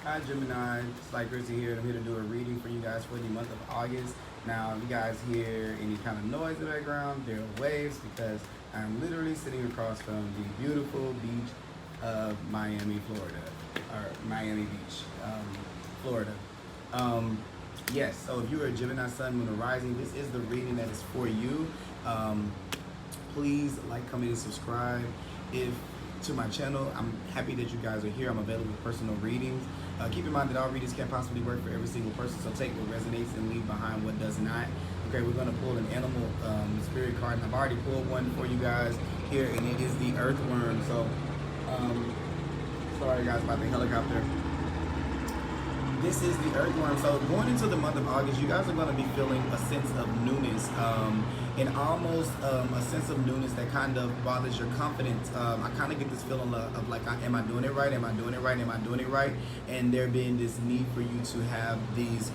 Hi Gemini, Thilightchrissy here, and I'm here to do a reading for you guys for the month of August. Now, if you guys hear any kind of noise in the background, there are waves because I'm literally sitting across from the beautiful beach of Miami, Florida, or Miami Beach, Florida. Yes, so if you're a Gemini Sun, Moon, or Rising, this is the reading that is for you. Please like, comment, and subscribe. If to my channel, I'm happy that you guys are here. I'm available for personal readings. Keep in mind that all readings can't possibly work for every single person, so take what resonates and leave behind what does not. Okay, we're going to pull an animal spirit card, and I've already pulled one for you guys here, and it is the earthworm. So, sorry guys about the helicopter. This is the earthworm. So going into the month of August, you guys are going to be feeling a sense of newness, and almost a sense of newness that kind of bothers your confidence. I kind of get this feeling of like, am I doing it right? Am I doing it right? Am I doing it right? And there being this need for you to have these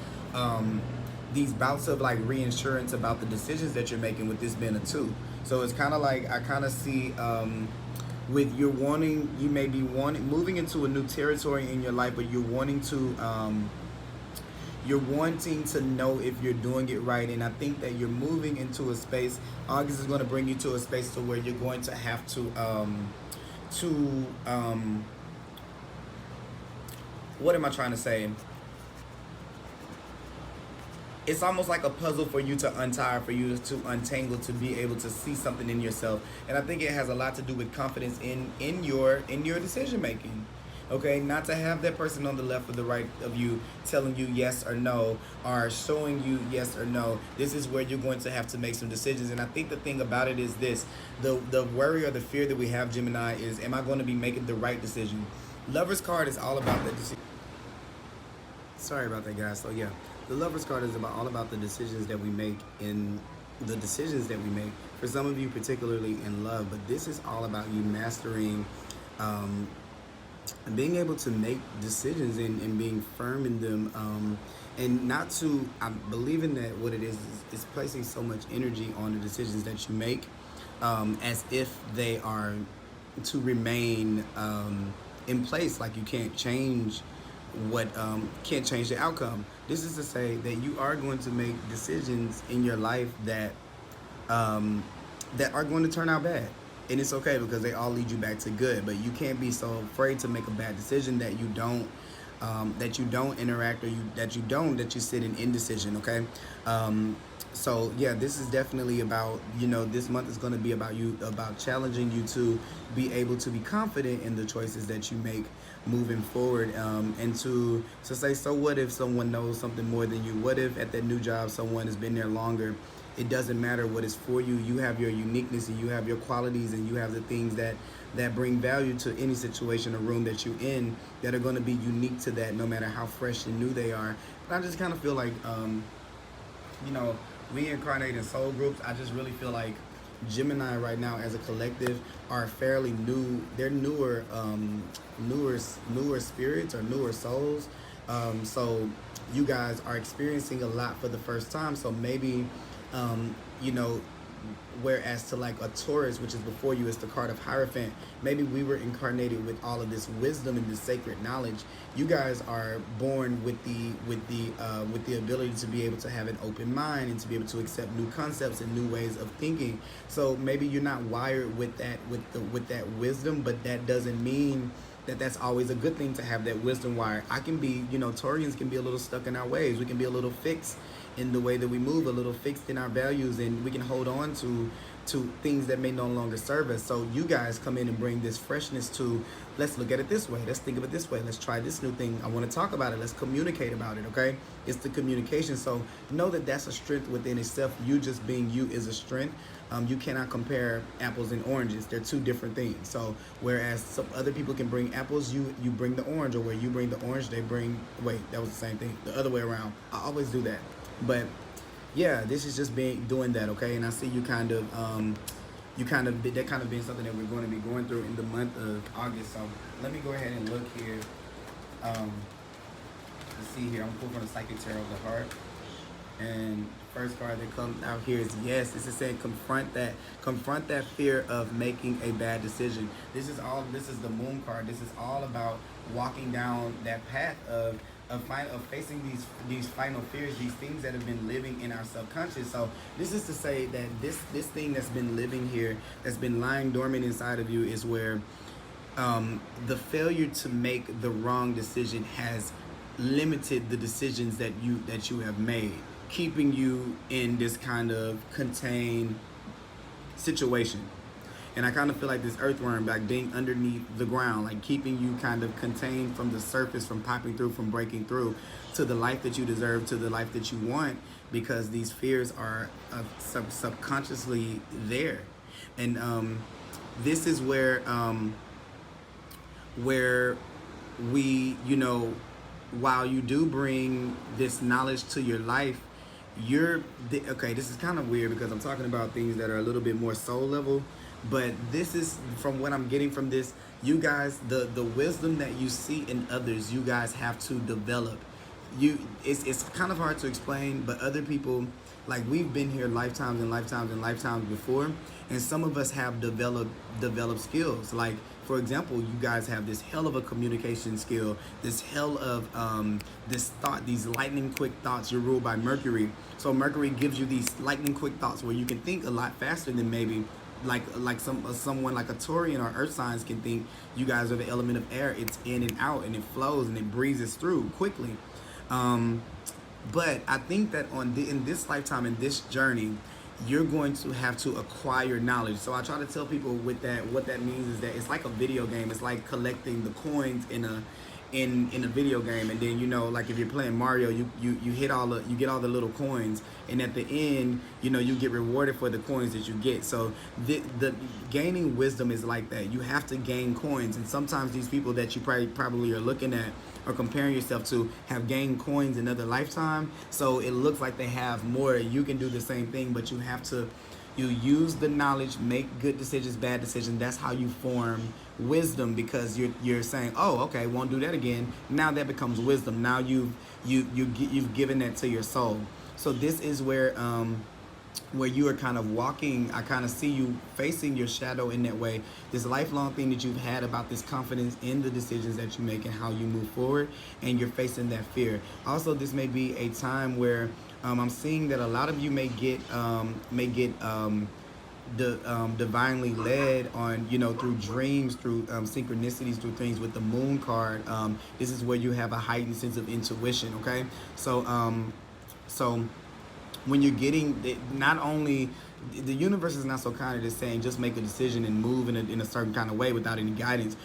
bouts of like reinsurance about the decisions that you're making, with this being a 2. So it's kind of like, I kind of see with you may be moving into a new territory in your life, but you're wanting to know if you're doing it right. And I think that you're moving into a space. August is going to bring you to a space to where you're going to have to what am I trying to say? It's almost like a puzzle for you to untie, for you to untangle, to be able to see something in yourself. And I think it has a lot to do with confidence in your decision making. Okay, not to have that person on the left or the right of you telling you yes or no, or showing you yes or no. This is where you're going to have to make some decisions. And I think the thing about it is this: the worry or the fear that we have, Gemini, is, am I going to be making the right decision? Lover's card is all about that decision. Sorry about that, guys. So yeah, the Lover's card is all about the decisions that we make, for some of you particularly in love. But this is all about you mastering being able to make decisions and being firm in them, and not to, I'm believing that what it is placing so much energy on the decisions that you make, as if they are to remain in place, like you can't change can't change the outcome. This is to say that you are going to make decisions in your life that that are going to turn out bad, and it's okay, because they all lead you back to good. But you can't be so afraid to make a bad decision that you don't interact, or that you sit in indecision. Okay, so yeah, this is definitely about, this month is going to be about challenging you to be able to be confident in the choices that you make moving forward, and to say, so what if someone knows something more than you? What if at that new job someone has been there longer? It doesn't matter what is for you. You have your uniqueness, and you have your qualities, and you have the things that bring value to any situation or room that you're in, that are going to be unique to that, no matter how fresh and new they are. But I just kind of feel like, reincarnated in soul groups, I just really feel like Gemini right now as a collective are fairly new. They're newer spirits, or newer souls. So you guys are experiencing a lot for the first time. So maybe, whereas to like a Taurus, which is before you, is the card of Hierophant, maybe we were incarnated with all of this wisdom and this sacred knowledge. You guys are born with the ability to be able to have an open mind, and to be able to accept new concepts and new ways of thinking. So maybe you're not wired with that wisdom, but that doesn't mean that that's always a good thing to have that wisdom wire. I can be, Taurians can be a little stuck in our ways. We can be a little fixed in the way that we move, a little fixed in our values, and we can hold on to things that may no longer serve us. So you guys come in and bring this freshness to, let's look at it this way, let's think of it this way, let's try this new thing, I want to talk about it, let's communicate about it. Okay, it's the communication. So know that that's a strength within itself. You just being you is a strength. You cannot compare apples and oranges. They're two different things. So whereas some other people can bring apples, you bring the orange, or where you bring the orange, they bring, wait, that was the same thing, the other way around. I always do that. But yeah, this is just doing that. Okay, and I see that kind of being something that we're going to be going through in the month of August. So let me go ahead and look here. Let's see here. I'm gonna pull from the Psychic Tarot of the Heart. And the first card that comes out here is yes. This is saying confront that fear of making a bad decision. This is the moon card. This is all about walking down that path of facing these final fears, these things that have been living in our subconscious. So this is to say that this thing that's been living here, that's been lying dormant inside of you, is where the failure to make the wrong decision has limited the decisions that you have made, keeping you in this kind of contained situation. And I kind of feel like this earthworm, like being underneath the ground, like keeping you kind of contained from the surface, from popping through, from breaking through to the life that you deserve, to the life that you want, because these fears are subconsciously there. And this is where we, while you do bring this knowledge to your life, okay, this is kind of weird because I'm talking about things that are a little bit more soul level, but this is, from what I'm getting from this, you guys, the wisdom that you see in others, you guys have to develop. It's kind of hard to explain, but other people, like, we've been here lifetimes and lifetimes and lifetimes before, and some of us have developed skills. Like, for example, you guys have this hell of a communication skill, this hell of this thought, these lightning quick thoughts. You're ruled by Mercury, so Mercury gives you these lightning quick thoughts where you can think a lot faster than maybe like someone like a Taurian or Earth signs can think. You guys are the element of air. It's in and out, and it flows and it breezes through quickly. But I think that in this lifetime, in this journey, you're going to have to acquire knowledge. So I try to tell people with that, what that means is that it's like a video game. It's like collecting the coins in a video game, and then, like if you're playing Mario, you get all the little coins, and at the end, you get rewarded for the coins that you get. So the gaining wisdom is like that. You have to gain coins, and sometimes these people that you probably are looking at or comparing yourself to have gained coins in another lifetime, so it looks like they have more. You can do the same thing, but you have to use the knowledge, make good decisions, bad decisions. That's how you form wisdom, because you're saying, oh, okay, won't do that again. Now that becomes wisdom. Now you've given that to your soul. So this is where you are kind of walking. I kind of see you facing your shadow in that way. This lifelong thing that you've had about this confidence in the decisions that you make and how you move forward, and you're facing that fear. Also, this may be a time where I'm seeing that a lot of you may get divinely led on, through dreams, through synchronicities, through things with the moon card. This is where you have a heightened sense of intuition. Okay, so when you're getting, not only the universe is not so kind of just saying just make a decision and move in a certain kind of way without any guidance.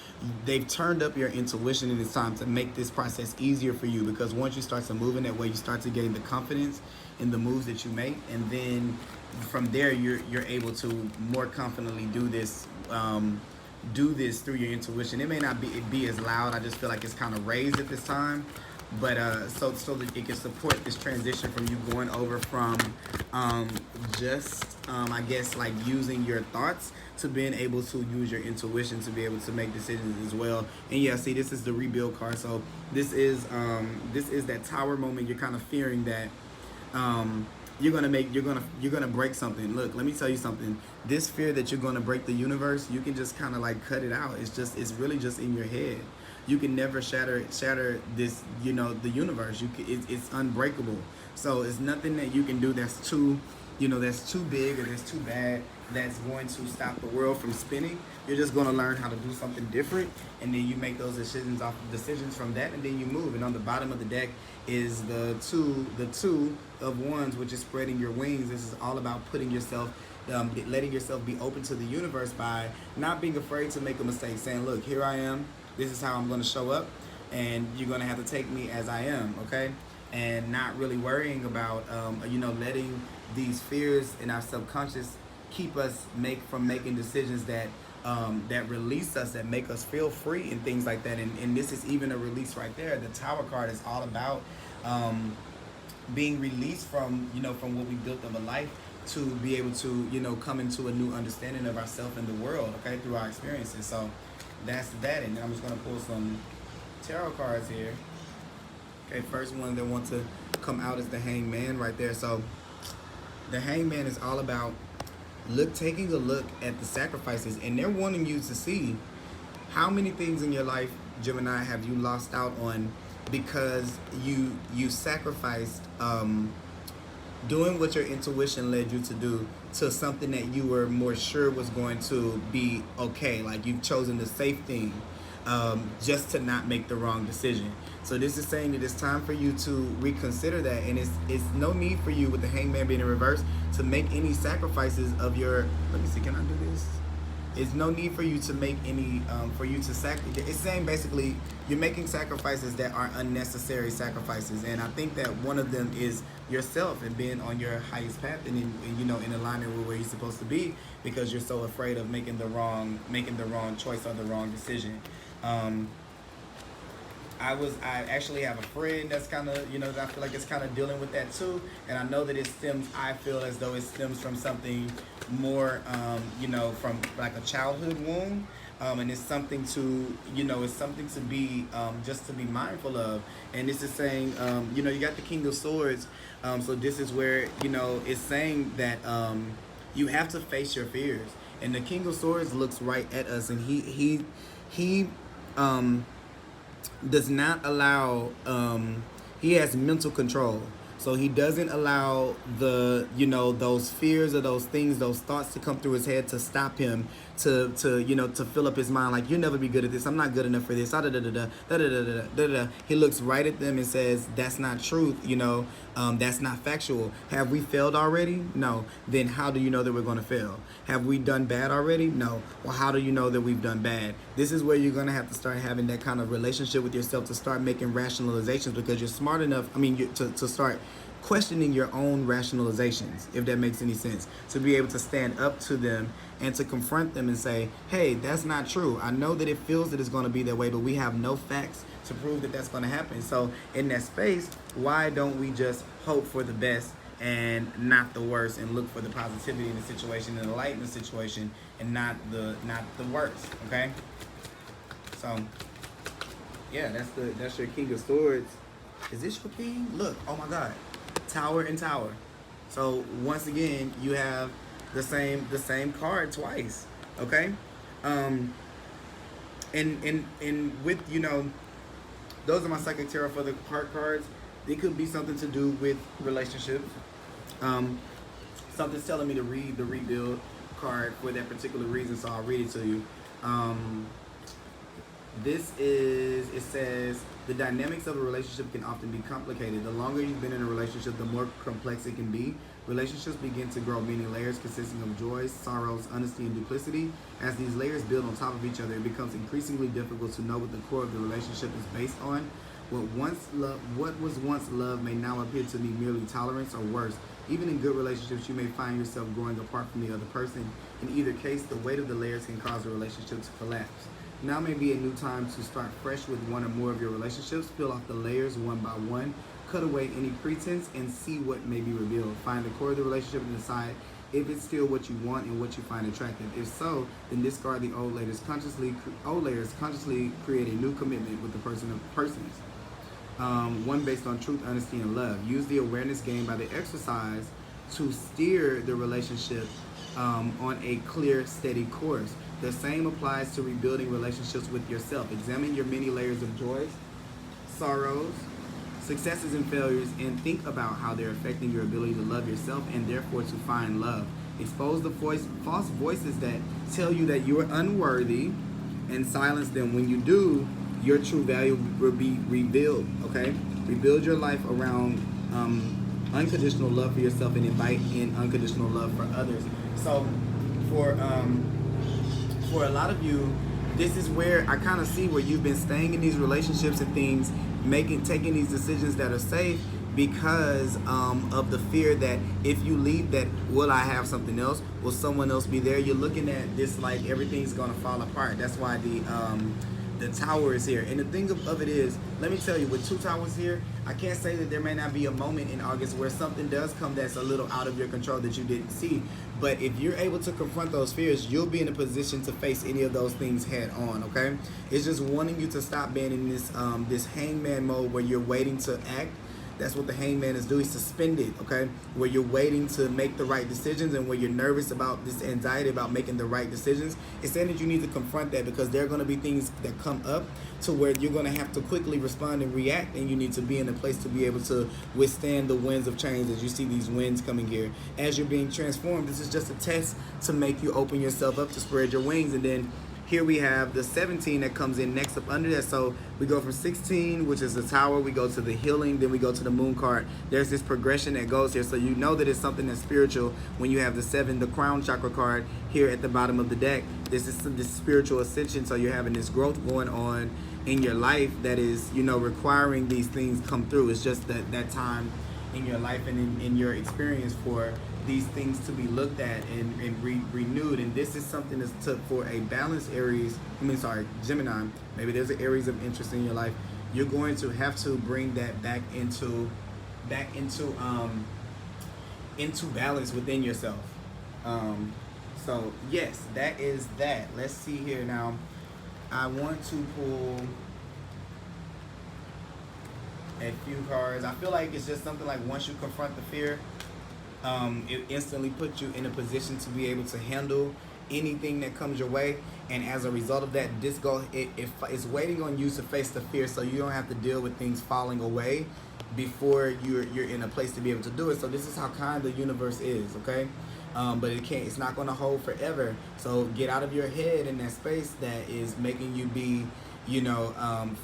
They've turned up your intuition, and it's time to make this process easier for you, because once you start to move in that way, you start to gain the confidence in the moves that you make, and then from there you're able to more confidently do this through your intuition. It may not be as loud. I just feel like it's kind of raised at this time. But so that it can support this transition from you going over from I guess, like, using your thoughts to being able to use your intuition to be able to make decisions as well. And yeah, see, this is the rebuild card. So this is that tower moment. You're kind of fearing that you're gonna break something. Look, let me tell you something. This fear that you're gonna break the universe, you can just kind of like cut it out. It's really just in your head. You can never shatter this, the universe. It's unbreakable. So it's nothing that you can do that's too big or that's too bad, that's going to stop the world from spinning. You're just going to learn how to do something different, and then you make those decisions from that, and then you move. And on the bottom of the deck is the two of wands, which is spreading your wings. This is all about putting yourself, letting yourself be open to the universe by not being afraid to make a mistake, saying, look, here I am. This is how I'm going to show up, and you're going to have to take me as I am, okay? And not really worrying about, letting these fears in our subconscious keep us from making decisions that release us, that make us feel free and things like that. And this is even a release right there. The Tower card is all about being released from what we built of a life, to be able to, come into a new understanding of ourselves and the world, okay, through our experiences. So that's that. And then I'm just going to pull some tarot cards here. Okay, first one that want to come out as the hangman right there. So the hangman is all about taking a look at the sacrifices, and they're wanting you to see how many things in your life, Gemini, have you lost out on because you sacrificed doing what your intuition led you to do to something that you were more sure was going to be okay. Like you've chosen the safe thing just to not make the wrong decision. So this is saying that it's time for you to reconsider that, and it's no need for you, with the hangman being in reverse, to make any sacrifices of your. Let me see. Can I do this? It's no need for you to make any It's saying basically you're making sacrifices that are unnecessary sacrifices, and I think that one of them is yourself and being on your highest path and in alignment with where you're supposed to be, because you're so afraid of making the wrong choice or the wrong decision. I actually have a friend that's kind of, I feel like it's kind of dealing with that too. And I know that I feel as though it stems from something more, from like a childhood wound. And it's something to, be, just to be mindful of. And this is saying, you got the King of Swords. So this is where, it's saying that you have to face your fears. And the King of Swords looks right at us, and he does not allow, he has mental control. So he doesn't allow those fears or those things, those thoughts to come through his head to stop him, to fill up his mind like, you'll never be good at this, I'm not good enough for this, He looks right at them and says, that's not truth, that's not factual. Have we failed already? No. Then how do you know that we're going to fail? Have we done bad already? No. Well, how do you know that we've done bad? This is where you're going to have to start having that kind of relationship with yourself, to start making rationalizations, because you're smart enough, to start questioning your own rationalizations, if that makes any sense, to be able to stand up to them and to confront them and say, hey, that's not true. I know that it feels that it's going to be that way, but we have no facts to prove that that's going to happen. So in that space, why don't we just hope for the best and not the worst, and look for the positivity in the situation and the light in the situation, and not the worst? Okay. So yeah, that's your King of Swords. Is this your king? Look, oh my God, Tower and Tower. So once again, you have the same card twice. Okay. And with those are my psychic tarot for the heart cards. It could be something to do with relationships. Something's telling me to read the rebuild card for that particular reason, so I'll read it to you. It says, the dynamics of a relationship can often be complicated. The longer you've been in a relationship, the more complex it can be. Relationships begin to grow many layers consisting of joys, sorrows, honesty, and duplicity. As these layers build on top of each other, it becomes increasingly difficult to know what the core of the relationship is based on. What was once love may now appear to be merely tolerance, or worse. Even in good relationships, you may find yourself growing apart from the other person. In either case, the weight of the layers can cause a relationship to collapse. Now may be a new time to start fresh with one or more of your relationships. Peel off the layers one by one. Cut away any pretense and see what may be revealed. Find the core of the relationship and decide if it's still what you want and what you find attractive. If so, then discard the old layers. Consciously create a new commitment with the person of persons. One based on truth, honesty, and love. Use the awareness gained by the exercise to steer the relationship on a clear, steady course. The same applies to rebuilding relationships with yourself. Examine your many layers of joys, sorrows, successes, and failures, and think about how they're affecting your ability to love yourself and therefore to find love. Expose the false voices that tell you that you are unworthy, and silence them. When you do, your true value will be revealed. Okay? Rebuild your life around unconditional love for yourself and invite in unconditional love for others. So for a lot of you, this is where I kind of see where you've been staying in these relationships and things, taking these decisions that are safe because of the fear that if you leave, that will I have something else? Will someone else be there? You're looking at this like everything's gonna fall apart. That's why the tower is here. And the thing of it is, let me tell you, with two towers here, I can't say that there may not be a moment in August where something does come that's a little out of your control that you didn't see. But if you're able to confront those fears, you'll be in a position to face any of those things head on, okay? It's just wanting you to stop being in this hangman mode where you're waiting to act. That's what the hangman is doing. He's suspended, okay? Where you're waiting to make the right decisions, and where you're nervous about this anxiety about making the right decisions. It's saying that you need to confront that, because there are going to be things that come up to where you're going to have to quickly respond and react, and you need to be in a place to be able to withstand the winds of change. As you see these winds coming here, as you're being transformed, this is just a test to make you open yourself up to spread your wings. And then here we have the 17 that comes in next up under that. So we go from 16, which is the tower, we go to the healing, then we go to the moon card. There's this progression that goes here. So you know that it's something that's spiritual when you have the 7, the crown chakra card here at the bottom of the deck. This is this spiritual ascension. So you're having this growth going on in your life that is, you know, requiring these things come through. It's just that time in your life and in your experience for these things to be looked at and renewed. And this is something that's took for a balanced Gemini. Maybe there's an areas of interest in your life. You're going to have to bring that back into balance within yourself. So yes, that is that. Let's see here now. I want to pull a few cards. I feel like it's just something like once you confront the fear, it instantly puts you in a position to be able to handle anything that comes your way. And as a result of that, it's waiting on you to face the fear, so you don't have to deal with things falling away before you're in a place to be able to do it. So this is how kind the universe is, okay? But it's not going to hold forever. So get out of your head in that space that is making you be, you know,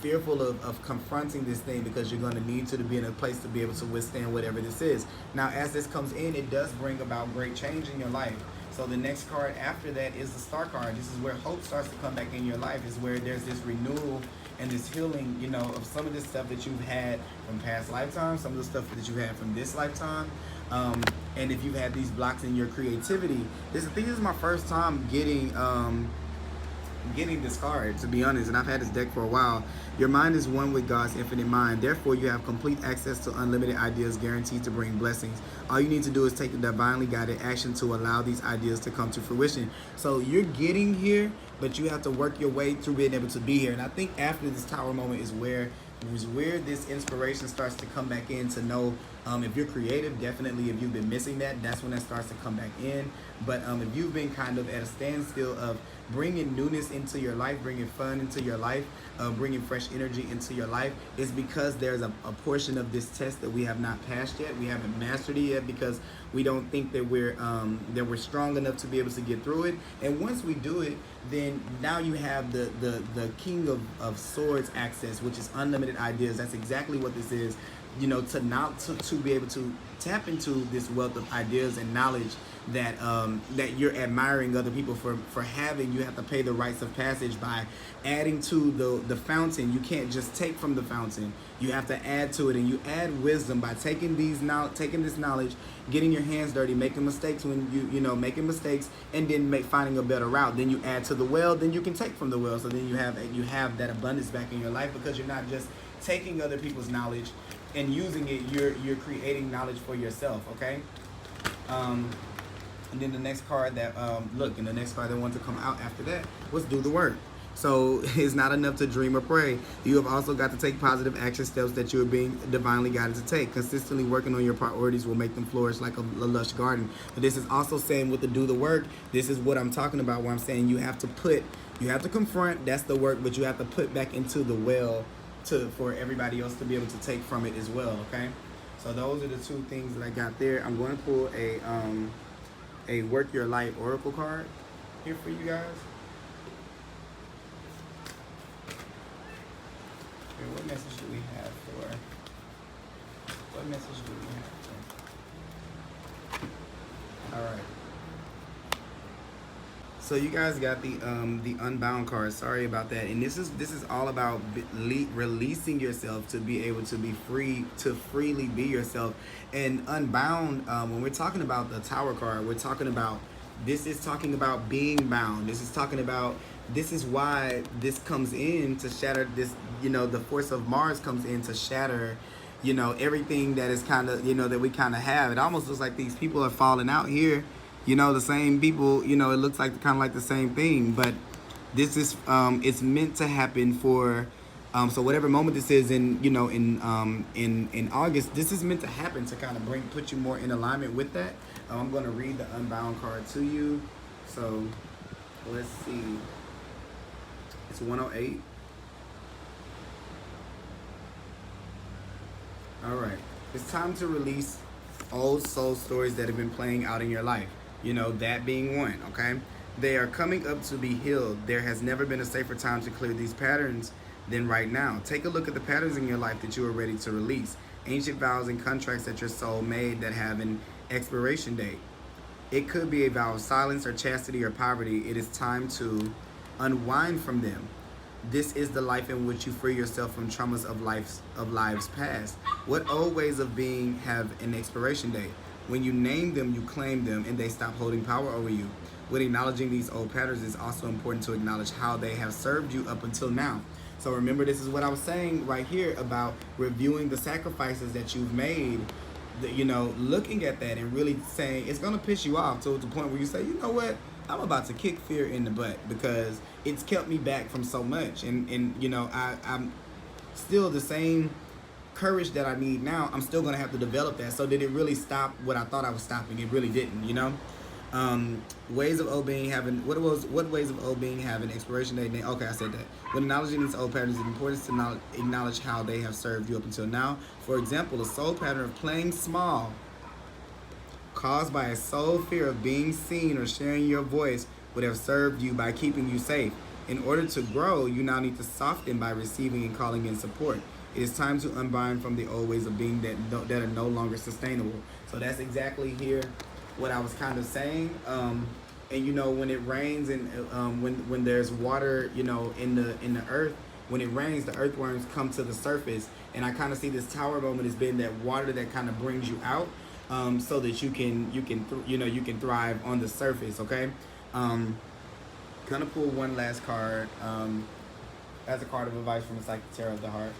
fearful of confronting this thing, because you're going to need to be in a place to be able to withstand whatever this is. Now, as this comes in, it does bring about great change in your life. So the next card after that is the Star card. This is where hope starts to come back in your life. Is where there's this renewal and this healing, you know, of some of this stuff that you've had from past lifetimes, some of the stuff that you had from this lifetime. And if you've had these blocks in your creativity, I think this is my first time getting this card, to be honest, and I've had this deck for a while. Your mind is one with God's infinite mind. Therefore, you have complete access to unlimited ideas guaranteed to bring blessings. All you need to do is take the divinely guided action to allow these ideas to come to fruition. So you're getting here, but you have to work your way through being able to be here. And I think after this tower moment is where this inspiration starts to come back in, to know if you're creative, definitely if you've been missing that, that's when that starts to come back in. But if you've been kind of at a standstill of bringing newness into your life, bringing fun into your life, bringing fresh energy into your life, is because there's a portion of this test that we have not passed yet. We haven't mastered it yet, because we don't think that we're strong enough to be able to get through it. And once we do it, then now you have the King of Swords access, which is unlimited ideas. That's exactly what this is. You know, to be able to tap into this wealth of ideas and knowledge that that you're admiring other people for having. You have to pay the rites of passage by adding to the fountain. You can't just take from the fountain. You have to add to it, and you add wisdom by taking this knowledge, getting your hands dirty, making mistakes making mistakes, and then finding a better route. Then you add to the well. Then you can take from the well. So then you have that abundance back in your life, because you're not just taking other people's knowledge and using it. You're creating knowledge for yourself. Okay. And then the next card that the next card that wanted to come out after that was do the work. So it's not enough to dream or pray. You have also got to take positive action steps that you are being divinely guided to take. Consistently working on your priorities will make them flourish like a lush garden. But this is also saying with the do the work, this is what I'm talking about, where I'm saying you have to confront, that's the work, but you have to put back into the well for everybody else to be able to take from it as well, okay? So those are the two things that I got there. I'm going to pull a Work Your Life Oracle card here for you guys. Here, what message do we have for? What message do we have for? All right. So you guys got the Unbound card. Sorry about that. And this is all about releasing yourself to be able to be free, to freely be yourself. And Unbound, when we're talking about the Tower card, we're talking about, this is talking about being bound. This is why this comes in to shatter this, the force of Mars comes in to shatter, everything that is kind of, that we kind of have. It almost looks like these people are falling out here. The same people, it looks like kind of like the same thing, but this is, it's meant to happen for So whatever moment this is in, you know, in August, this is meant to happen to kind of put you more in alignment with that. I'm going to read the Unbound card to you. So let's see. It's 108. All right. It's time to release old soul stories that have been playing out in your life. You know, that being one, okay? They are coming up to be healed. There has never been a safer time to clear these patterns than right now. Take a look at the patterns in your life that you are ready to release. Ancient vows and contracts that your soul made that have an expiration date. It could be a vow of silence or chastity or poverty. It is time to unwind from them. This is the life in which you free yourself from traumas of lives past. What old ways of being have an expiration date? When you name them, you claim them, and they stop holding power over you. When acknowledging these old patterns, it's also important to acknowledge how they have served you up until now. So remember, this is what I was saying right here about reviewing the sacrifices that you've made. You know, looking at that and really saying it's gonna piss you off to the point where you say, you know what, I'm about to kick fear in the butt because it's kept me back from so much. And you know, I'm still the same courage that I need now. I'm still gonna have to develop that. So did it really stop what I thought I was stopping? It really didn't, you know. Ways of old being having what ways of old being have an expiration date? Okay, I said that. When acknowledging these old patterns, it's important to acknowledge how they have served you up until now. For example, a soul pattern of playing small, caused by a soul fear of being seen or sharing your voice, would have served you by keeping you safe. In order to grow, you now need to soften by receiving and calling in support. It is time to unbind from the old ways of being that are no longer sustainable. So that's exactly here what I was kind of saying. And you know, when it rains and when there's water, you know, in the earth, when it rains, the earthworms come to the surface, and I kind of see this tower moment as being that water that kind of brings you out, so that you can thrive on the surface. Okay. Gonna pull one last card as a card of advice from the Psychic Tarot of the Heart.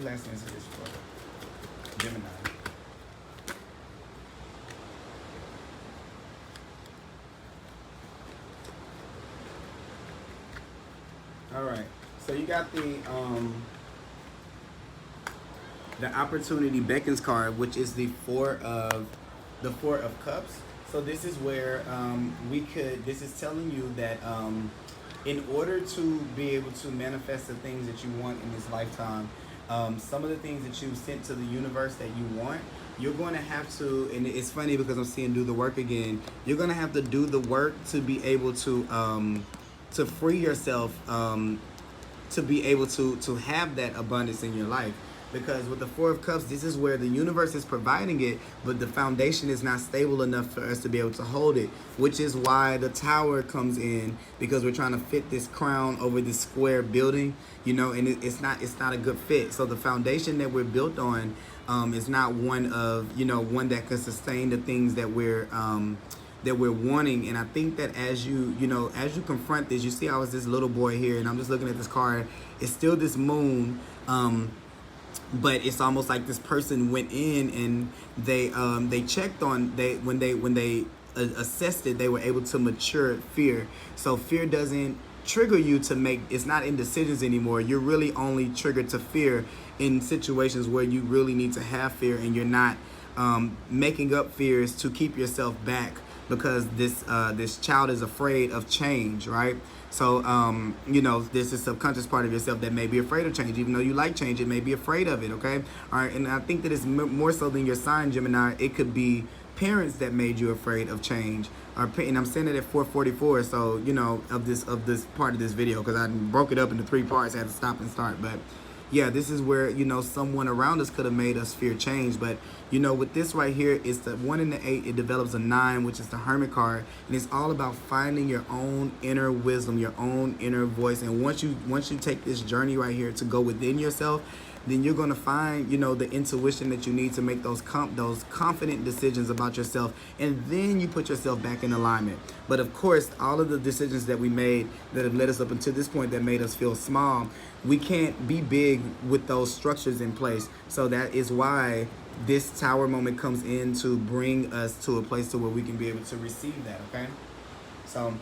Last answer is for Gemini. All right, so you got the Opportunity Beckons card, which is the Four of Cups. So this is where this is telling you that in order to be able to manifest the things that you want in this lifetime, some of the things that you've sent to the universe that you want, you're going to have to, and it's funny because I'm seeing do the work again, you're going to have to do the work to be able to free yourself, to be able to have that abundance in your life. Because with the Four of Cups, this is where the universe is providing it, but the foundation is not stable enough for us to be able to hold it, which is why the Tower comes in, because we're trying to fit this crown over this square building, you know, and it's not a good fit. So the foundation that we're built on is not one of, you know, one that can sustain the things that we're wanting. And I think that as you confront this, you see I was this little boy here, and I'm just looking at this card. It's still this moon, but it's almost like this person went in and they checked on, when they assessed it, they were able to mature fear. So fear doesn't trigger you to make, it's not in decisions anymore. You're really only triggered to fear in situations where you really need to have fear, and you're not making up fears to keep yourself back, because this child is afraid of change, right? So, you know, there's a subconscious part of yourself that may be afraid of change. Even though you like change, it may be afraid of it, okay? All right, and I think that it's more so than your sign, Gemini. It could be parents that made you afraid of change. And I'm saying it at 4:44, so, you know, of this part of this video, because I broke it up into 3 parts. I had to stop and start, but yeah, this is where, you know, someone around us could have made us fear change. But, you know, with this right here, it's the 1 and the 8. It develops a 9, which is the Hermit card. And it's all about finding your own inner wisdom, your own inner voice. And once you take this journey right here to go within yourself, then you're going to find, you know, the intuition that you need to make those confident decisions about yourself. And then you put yourself back in alignment. But of course, all of the decisions that we made that have led us up until this point that made us feel small, we can't be big with those structures in place. So that is why this Tower moment comes in, to bring us to a place to where we can be able to receive that, okay? So